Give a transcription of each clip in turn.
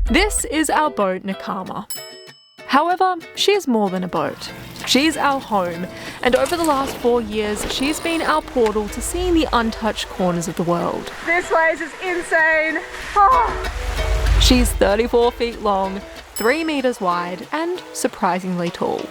This is our boat Nakama. However, she's more than a boat. She's our home, and over the last 4 years, she's been our portal to seeing the untouched corners of the world. This place is insane. Oh. She's 34 feet long, 3 meters wide, and surprisingly tall.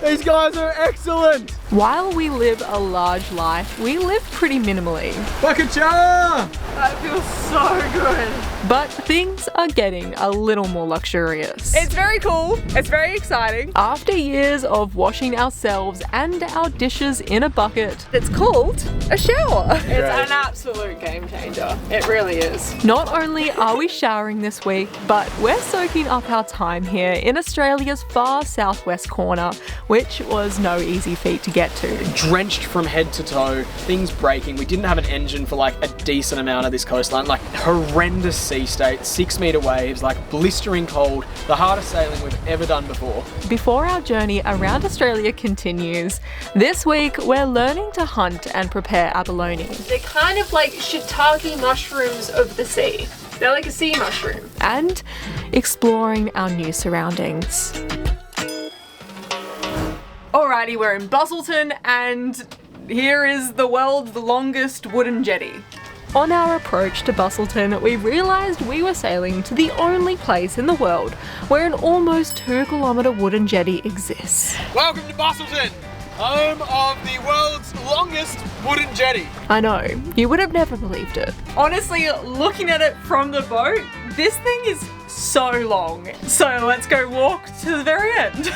These guys are excellent! While we live a large life, we live pretty minimally. Bakacha! That feels so good. But things are getting a little more luxurious. It's very cool. It's very exciting. After years of washing ourselves and our dishes in a bucket, It's called a shower. It's Great. an absolute game changer. It really is. not only are we showering this week, but we're soaking up our time here in Australia's far southwest corner, which was no easy feat to get to. Drenched from head to toe, things breaking. We didn't have an engine for like a decent amount of this coastline. Like horrendous sea state, 6 meter waves, like blistering cold, the hardest sailing we've ever done before. Before our journey around Australia continues, this week we're learning to hunt and prepare abalone. They're kind of like shiitake mushrooms of the sea. They're like a sea mushroom. And exploring our new surroundings. Alrighty, we're in Bustleton, and here is the world's longest wooden jetty. On our approach to Bustleton, we realised we were sailing to the only place in the world where an almost 2-kilometre wooden jetty exists. Welcome to Bustleton, home of the world's longest wooden jetty. I know, you would have never believed it. Honestly, looking at it from the boat, this thing is so long. So let's go walk to the very end.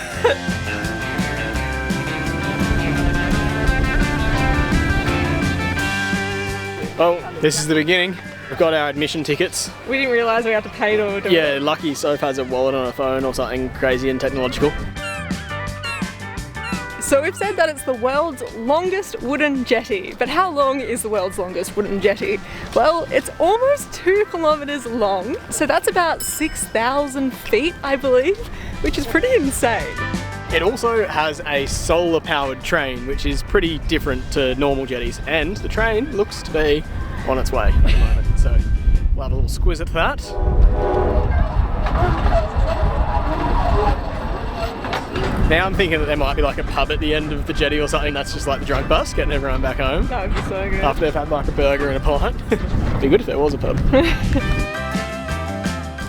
Well, this is the beginning. We've got our admission tickets. We didn't realise we had to pay to do it. Yeah, lucky Soph has a wallet on her phone or something crazy and technological. So we've said that it's the world's longest wooden jetty, but how long is the world's longest wooden jetty? Well, it's almost 2 kilometres long, so that's about 6,000 feet, I believe, which is pretty insane. It also has a solar powered train, which is pretty different to normal jetties, and the train looks to be on its way at the moment. So we'll have a little squiz at that. Now I'm thinking that there might be like a pub at the end of the jetty or something that's just like the drunk bus, getting everyone back home That would be so good. after they've had like a burger and a pint. Be good if there was a pub.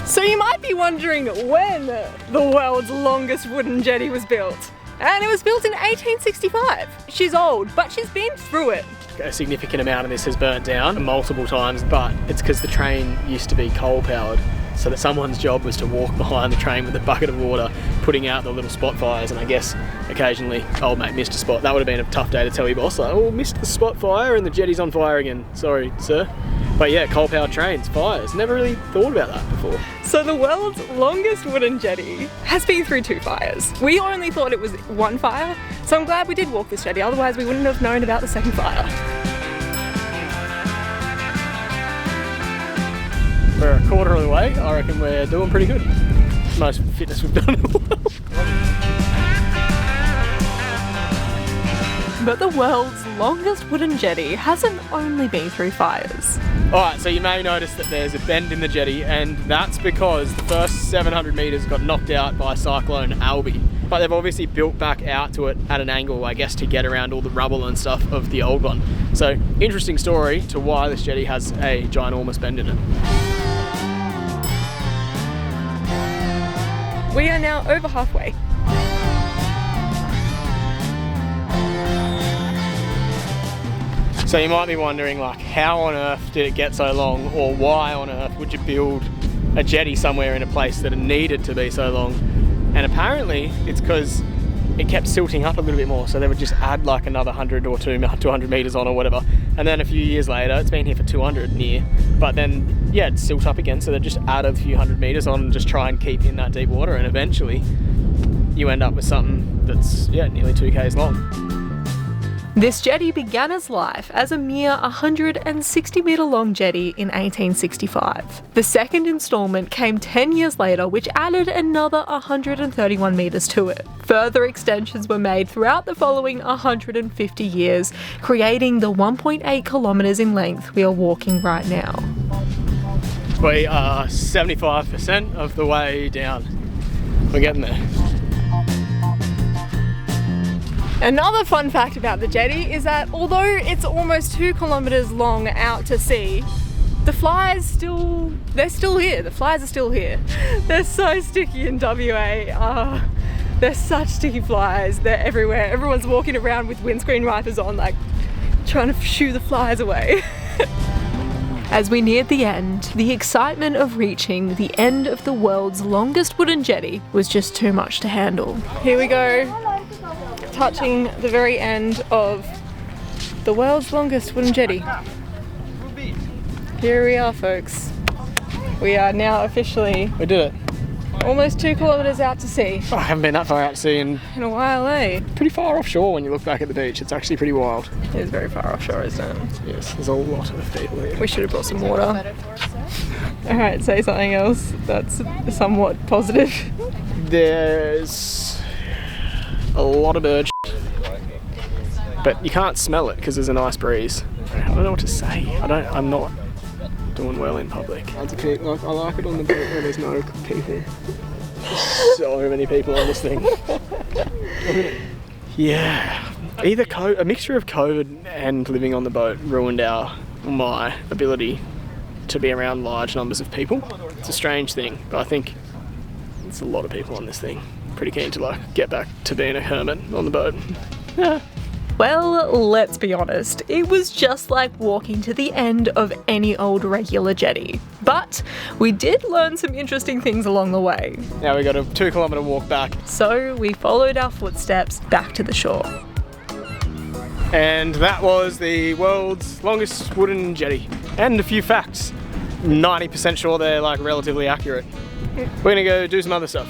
So you might be wondering when the world's longest wooden jetty was built. And it was built in 1865. She's old, but she's been through it. A significant amount of this has burnt down multiple times, but it's because the train used to be coal powered. So that someone's job was to walk behind the train with a bucket of water, putting out the little spot fires, and I guess occasionally old mate missed a spot. That would have been a tough day to tell your boss, like, oh, missed the spot fire and the jetty's on fire again. Sorry, sir. But yeah, coal powered trains, fires. Never really thought about that before. So the world's longest wooden jetty has been through 2 fires. We only thought it was 1 fire, so I'm glad we did walk this jetty, otherwise we wouldn't have known about the 2nd fire. We're a quarter of the way. I reckon we're doing pretty good. Most fitness we've done in a while. But the world's longest wooden jetty hasn't only been through fires. Alright, so you may notice that there's a bend in the jetty, and that's because the first 700 metres got knocked out by Cyclone Alby. But they've obviously built back out to it at an angle, I guess, to get around all the rubble and stuff of the old one. So, interesting story to why this jetty has a ginormous bend in it. We are now over halfway. So you might be wondering, like, how on earth did it get so long, or why on earth would you build a jetty somewhere in a place that it needed to be so long? And apparently it's because it kept silting up a little bit more, so they would just add like another 100 or 200 metres on or whatever, and then a few years later, it's been here for 200 near, but then yeah, it'd silt up again, so they'd just add a few 100 metres on and just try and keep in that deep water, and eventually you end up with something that's nearly 2 k's long. This jetty began its life as a mere 160 metre long jetty in 1865. The second instalment came 10 years later, which added another 131 metres to it. Further extensions were made throughout the following 150 years, creating the 1.8 kilometres in length we are walking right now. We are 75% of the way down. We're getting there. Another fun fact about the jetty is that although it's almost 2 kilometers long out to sea, the flies they're still here. The flies are still here. They're so sticky in WA. They're such sticky flies. They're everywhere. Everyone's walking around with windscreen wipers on, like trying to shoo the flies away. As we neared the end, the excitement of reaching the end of the world's longest wooden jetty was just too much to handle. Here we go, touching the very end of the world's longest wooden jetty. Here we are, folks. We are now officially We did it. almost 2 kilometers out to sea. Oh, I haven't been that far out to sea in In a while, eh? pretty far offshore when you look back at the beach. It's actually pretty wild. It is very far offshore, isn't it? Yes, there's a lot of people here. We should have brought some water. Alright, say something else that's somewhat positive. There's a lot of bird shit, but you can't smell it because there's a nice breeze. I don't know what to say. I'm not doing well in public. I like it on the boat where there's no people. There's so many people on this thing. Yeah, either a mixture of COVID and living on the boat ruined my ability to be around large numbers of people. It's a strange thing, but I think there's a lot of people on this thing. Pretty keen to get back to being a hermit on the boat. Yeah. Well, let's be honest, it was just like walking to the end of any old regular jetty. But we did learn some interesting things along the way. Now we got a 2 kilometre walk back. So we followed our footsteps back to the shore. And that was the world's longest wooden jetty. And a few facts. 90% sure they're relatively accurate. We're gonna go do some other stuff.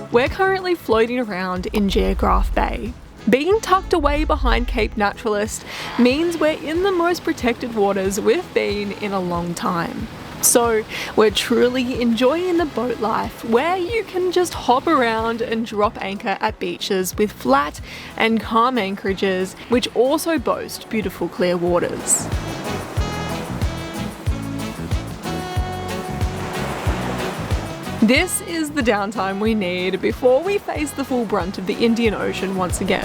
We're currently floating around in Geograph Bay. Being tucked away behind Cape Naturalist means we're in the most protected waters we've been in a long time. So we're truly enjoying the boat life where you can just hop around and drop anchor at beaches with flat and calm anchorages, which also boast beautiful clear waters. This is the downtime we need before we face the full brunt of the Indian Ocean once again.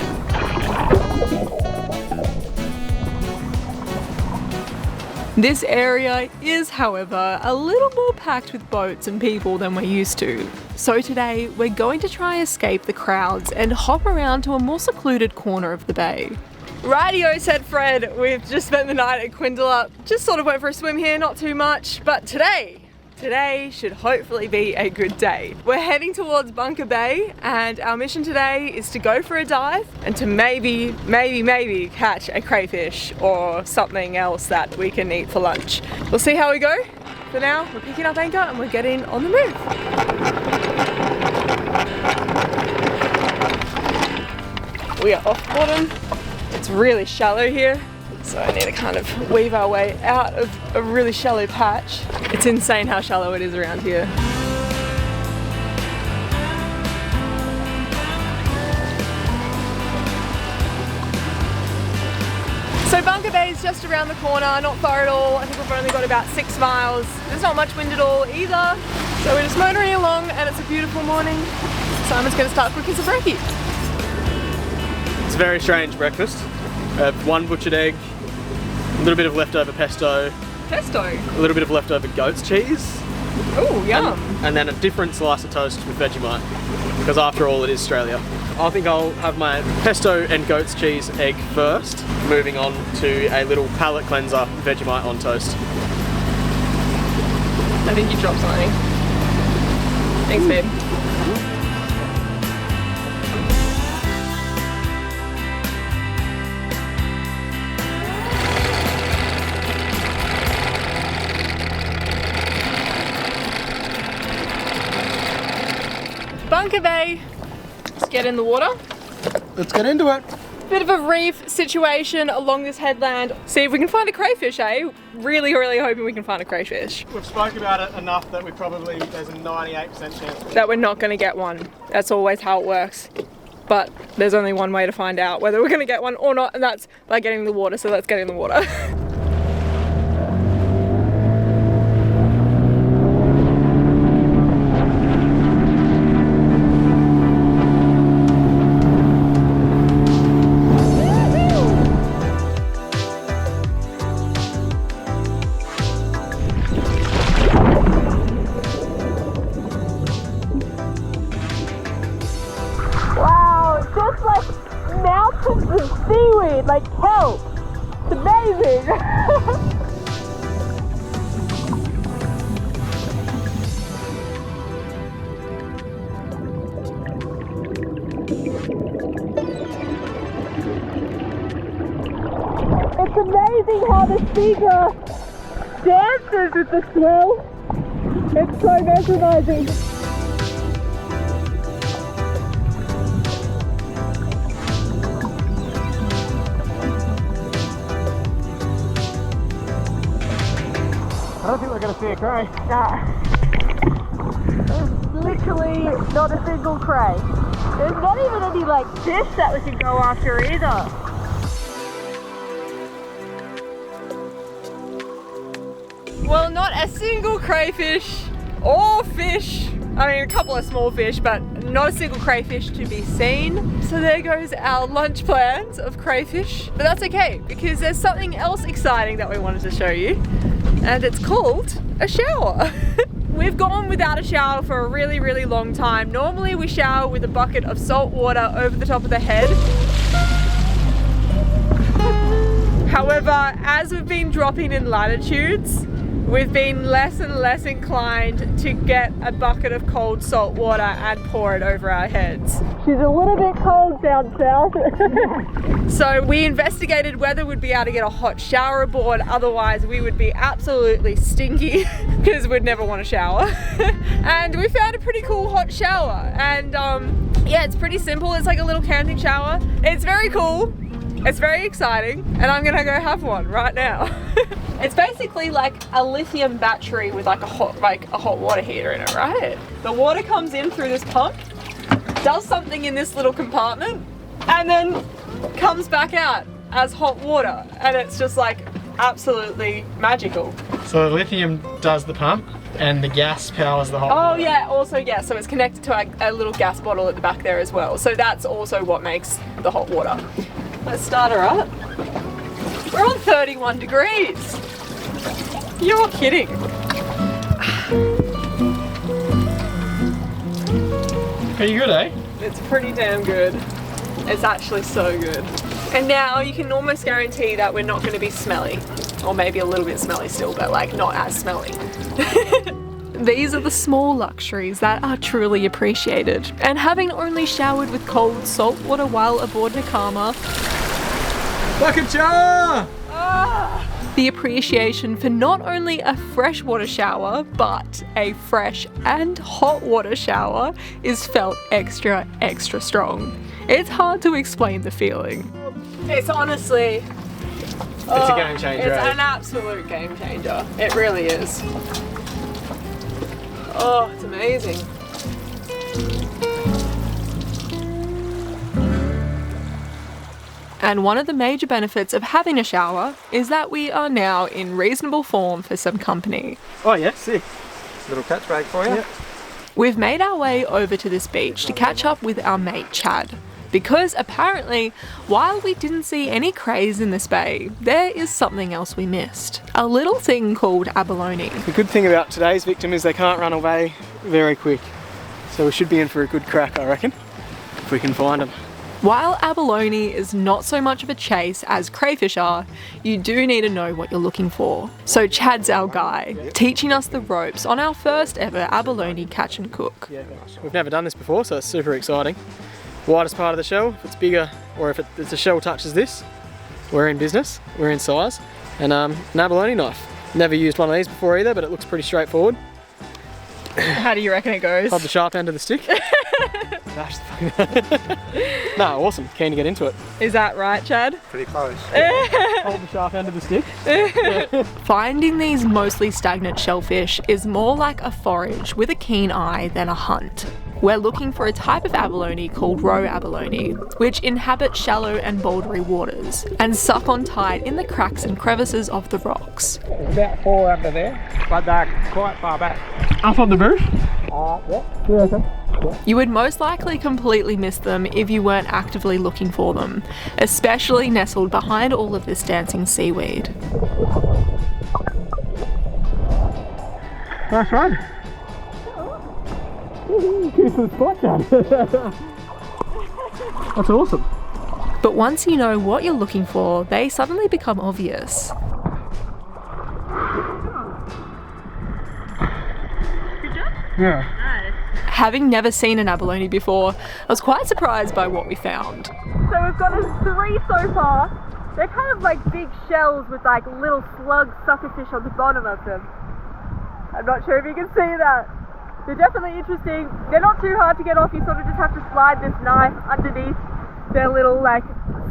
This area is, however, a little more packed with boats and people than we're used to. So today, we're going to try escape the crowds and hop around to a more secluded corner of the bay. Rightio, said Fred. We've just spent the night at Quindulla. Just sort of went for a swim here, not too much, but today should hopefully be a good day. We're heading towards Bunker Bay and our mission today is to go for a dive and to maybe catch a crayfish or something else that we can eat for lunch. We'll see how we go. For now, we're picking up anchor and we're getting on the move. We are off bottom. It's really shallow here, so I need to kind of weave our way out of a really shallow patch. It's insane how shallow it is around here. So Bunker Bay is just around the corner, not far at all. I think we've only got about 6 miles. There's not much wind at all either. So we're just motoring along and it's a beautiful morning. Simon's going to start cooking some brekkie. It's a very strange breakfast. I have 1 butchered egg, a little bit of leftover pesto, a little bit of leftover goat's cheese. Oh, yum. And then a different slice of toast with Vegemite, because after all it is Australia. I think I'll have my pesto and goat's cheese egg first, moving on to a little palate cleanser Vegemite on toast. I think you dropped something. Thanks, babe. Bunker Bay. Let's get in the water. Let's get into it. Bit of a reef situation along this headland. See if we can find a crayfish, eh? Really, really hoping we can find a crayfish. We've spoke about it enough that there's a 98% chance that we're not going to get one. That's always how it works. But there's only one way to find out whether we're going to get one or not, and that's by getting in the water, so let's get in the water. eager dances with the swell. It's so mesmerizing. I don't think we're going to see a cray. Nah. There's literally not a single cray. There's not even any like fish that we can go after either. Well, not a single crayfish or fish. I mean, a couple of small fish, but not a single crayfish to be seen. So there goes our lunch plans of crayfish. But that's okay, because there's something else exciting that we wanted to show you. And it's called a shower. We've gone without a shower for a really, really long time. Normally we shower with a bucket of salt water over the top of the head. However, as we've been dropping in latitudes, we've been less and less inclined to get a bucket of cold salt water and pour it over our heads. She's a little bit cold down south. So we investigated whether we'd be able to get a hot shower aboard, otherwise we would be absolutely stinky because we'd never want to shower. And we found a pretty cool hot shower, and yeah, it's pretty simple. It's like a little camping shower. It's very cool. It's very exciting, and I'm gonna go have one right now. It's basically like a lithium battery with like a hot water heater in it, right? The water comes in through this pump, does something in this little compartment, and then comes back out as hot water, and it's just like absolutely magical. So the lithium does the pump and the gas powers the hot water. Oh yeah, also yeah, so it's connected to a little gas bottle at the back there as well. So that's also what makes the hot water. Let's start her up. We're on 31 degrees. You're kidding. Pretty good, eh? It's pretty damn good. It's actually so good. And now you can almost guarantee that we're not going to be smelly. Or maybe a little bit smelly still, but like not as smelly. These are the small luxuries that are truly appreciated. And having only showered with cold salt water while aboard Nakama, Bucket shower! the appreciation for not only a freshwater shower, but a fresh and hot water shower is felt extra, extra strong. It's hard to explain the feeling. It's honestly... It's a game changer. It's an absolute game changer. It really is. Oh, it's amazing. And one of the major benefits of having a shower is that we are now in reasonable form for some company. Oh yeah, sick. Little catch bag for you. Yep. We've made our way over to this beach to catch up with our mate Chad. Because apparently, while we didn't see any crays in this bay, there is something else we missed. A little thing called abalone. The good thing about today's victim is they can't run away very quick. So we should be in for a good crack, I reckon, if we can find them. While abalone is not so much of a chase as crayfish are, you do need to know what you're looking for. So Chad's our guy, teaching us the ropes on our first ever abalone catch and cook. Yeah, we've never done this before, so it's super exciting. Widest part of the shell, if it's bigger or if the shell touches this, we're in business, we're in size. And an abalone knife. Never used one of these before either, but it looks pretty straightforward. How do you reckon it goes? Hold the sharp end of the stick. Dash the fucking... No, awesome, keen to get into it. Is that right, Chad? Pretty close. Hold the sharp end of the stick. Finding these mostly stagnant shellfish is more like a forage with a keen eye than a hunt. We're looking for a type of abalone called roe abalone, which inhabit shallow and bouldery waters and suck on tight in the cracks and crevices of the rocks. There's about 4 under there, but they're quite far back. Up on the roof? Yeah. Yeah, okay. You would most likely completely miss them if you weren't actively looking for them, especially nestled behind all of this dancing seaweed. Nice run. Beautiful spot, Chad. That's awesome. But once you know what you're looking for, they suddenly become obvious. Good job? Yeah. Nice. Having never seen an abalone before, I was quite surprised by what we found. So we've got us 3 so far. They're kind of like big shells with like little slug suckerfish on the bottom of them. I'm not sure if you can see that. They're definitely interesting. They're not too hard to get off. You sort of just have to slide this knife underneath their little like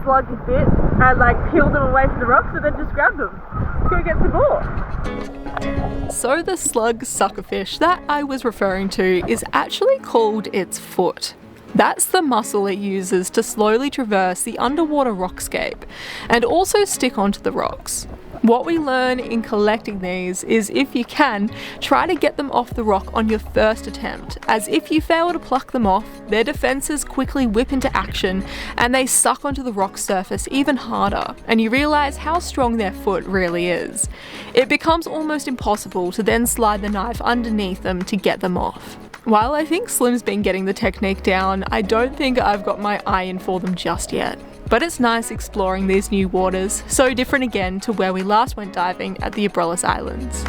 slug bit and like peel them away from the rocks and then just grab them. Let's go get some more. So the slug suckerfish that I was referring to is actually called its foot. That's the muscle it uses to slowly traverse the underwater rockscape and also stick onto the rocks. What we learn in collecting these is, if you can, try to get them off the rock on your first attempt, as if you fail to pluck them off, their defences quickly whip into action and they suck onto the rock surface even harder, and you realise how strong their foot really is. It becomes almost impossible to then slide the knife underneath them to get them off. While I think Slim's been getting the technique down, I don't think I've got my eye in for them just yet. But it's nice exploring these new waters, so different again to where we last went diving at the Abrolhos Islands.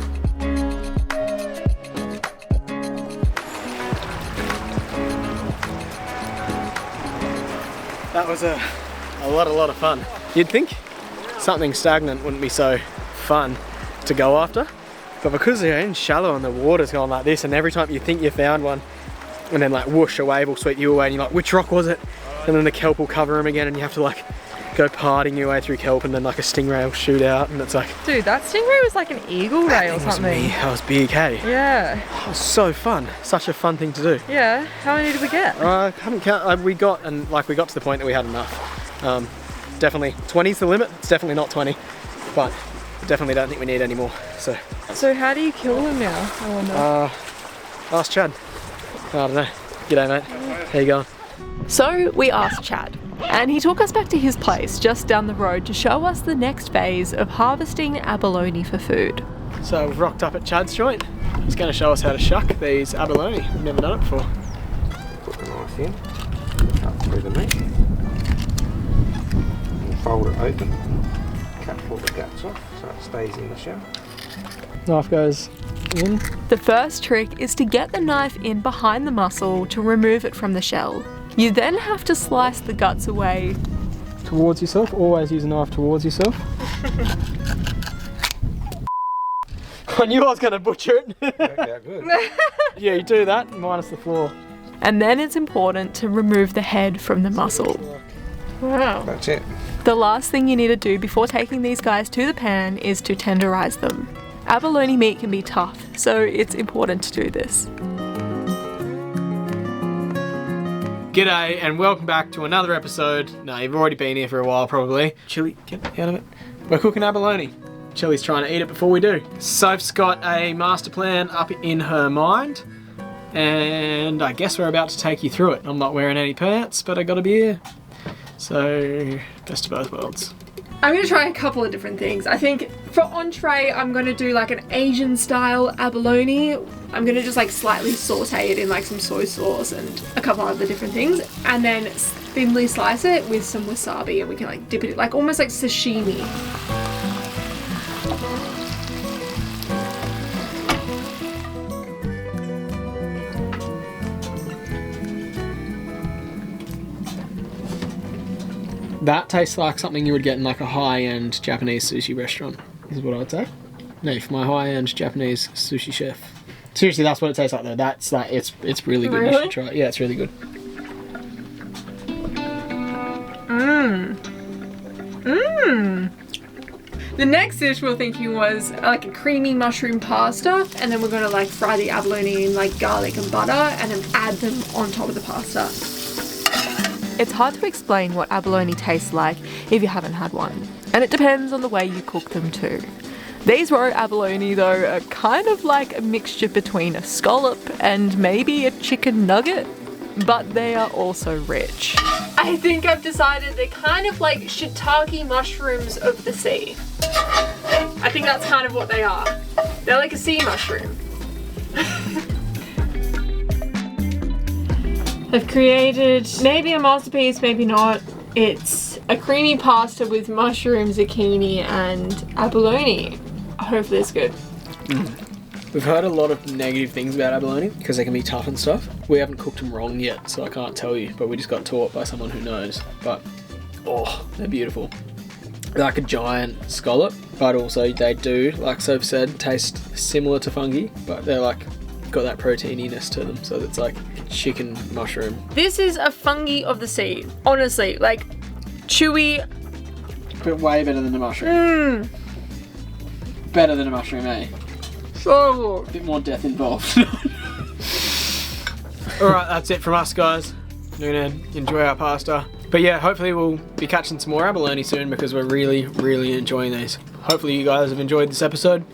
That was a lot of fun. You'd think something stagnant wouldn't be so fun to go after, but because they're in shallow and the water's going like this, and every time you think you found one, and then like whoosh, a wave will sweep you away and you're like, which rock was it? And then the kelp will cover them again and you have to like go parting your way through kelp, and then like a stingray will shoot out, and it's like... Dude, that stingray was like an eagle ray or something. That was big, hey? Yeah. It was so fun. Such a fun thing to do. Yeah. How many did we get? I haven't counted. We got to the point that we had enough. Definitely 20's the limit. It's definitely not 20, but definitely don't think we need any more. So how do you kill them now? I wonder. Ask Chad. I don't know. G'day, mate. How you going? So we asked Chad, and he took us back to his place just down the road to show us the next phase of harvesting abalone for food. So we've rocked up at Chad's joint. He's going to show us how to shuck these abalone. We've never done it before. Put the knife in, cut through the meat, and fold it open, cut all the guts off so it stays in the shell. Knife goes in. The first trick is to get the knife in behind the mussel to remove it from the shell. You then have to slice the guts away. Towards yourself, always use a knife towards yourself. I knew I was going to butcher it. Okay, good. Yeah, you do that, minus the floor. And then it's important to remove the head from the mussel. Wow. That's it. The last thing you need to do before taking these guys to the pan is to tenderize them. Abalone meat can be tough, so it's important to do this. G'day and welcome back to another episode. No, you've already been here for a while probably. Chili, get out of it. We're cooking abalone. Chili's trying to eat it before we do. Soph's got a master plan up in her mind, and I guess we're about to take you through it. I'm not wearing any pants, but I got a beer. So, best of both worlds. I'm going to try a couple of different things. I think for entree, I'm going to do like an Asian style abalone. I'm going to just like slightly saute it in like some soy sauce and a couple other different things. And then thinly slice it with some wasabi, and we can like dip it like almost like sashimi. That tastes like something you would get in like a high-end Japanese sushi restaurant, is what I'd say. No, for my high-end Japanese sushi chef. Seriously, that's what it tastes like though. That's like, it's really good. Really? You should try it. Yeah, it's really good. The next dish we were thinking was like a creamy mushroom pasta, and then we're going to like fry the abalone in like garlic and butter and then add them on top of the pasta. It's hard to explain what abalone tastes like if you haven't had one, and it depends on the way you cook them too. These raw abalone though are kind of like a mixture between a scallop and maybe a chicken nugget, but they are also rich. I think I've decided they're kind of like shiitake mushrooms of the sea. I think that's kind of what they are. They're like a sea mushroom. I've created maybe a masterpiece, maybe not. It's a creamy pasta with mushroom, zucchini and abalone. Hopefully it's good. We've heard a lot of negative things about abalone because they can be tough and stuff. We haven't cooked them wrong yet, so I can't tell you, but we just got taught by someone who knows. But, oh, they're beautiful. like a giant scallop, but also they do, like Soph said, taste similar to fungi, but they're like got that proteininess to them, so it's like chicken mushroom. This is a fungi of the sea. Honestly, like chewy. But way better than a mushroom. Better than a mushroom, eh? So A bit more death involved. Alright, that's it from us, guys. We're gonna enjoy our pasta. But yeah, hopefully we'll be catching some more abalone soon because we're really, really enjoying these. Hopefully you guys have enjoyed this episode.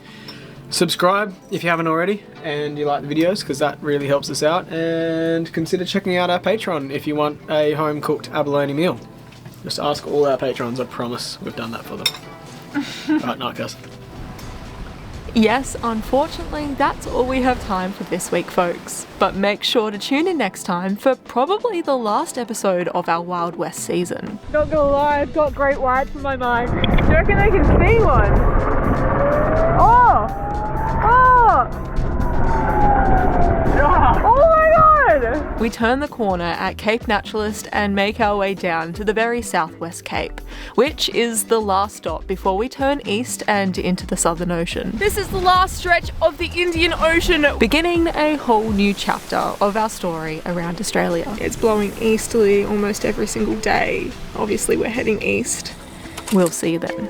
Subscribe if you haven't already and you like the videos, because that really helps us out. And consider checking out our Patreon if you want a home-cooked abalone meal. Just ask all our patrons, I promise we've done that for them. Right, night guys. yes, unfortunately, that's all we have time for this week, folks. But make sure to tune in next time for probably the last episode of our Wild West season. Not gonna lie, I've got great whites in my mind. Do you reckon I can see one? Oh! Oh! Oh my god! We turn the corner at Cape Naturalist and make our way down to the very southwest Cape, which is the last stop before we turn east and into the Southern Ocean. This is the last stretch of the Indian Ocean, beginning a whole new chapter of our story around Australia. It's blowing easterly almost every single day. Obviously we're heading east. We'll see you then.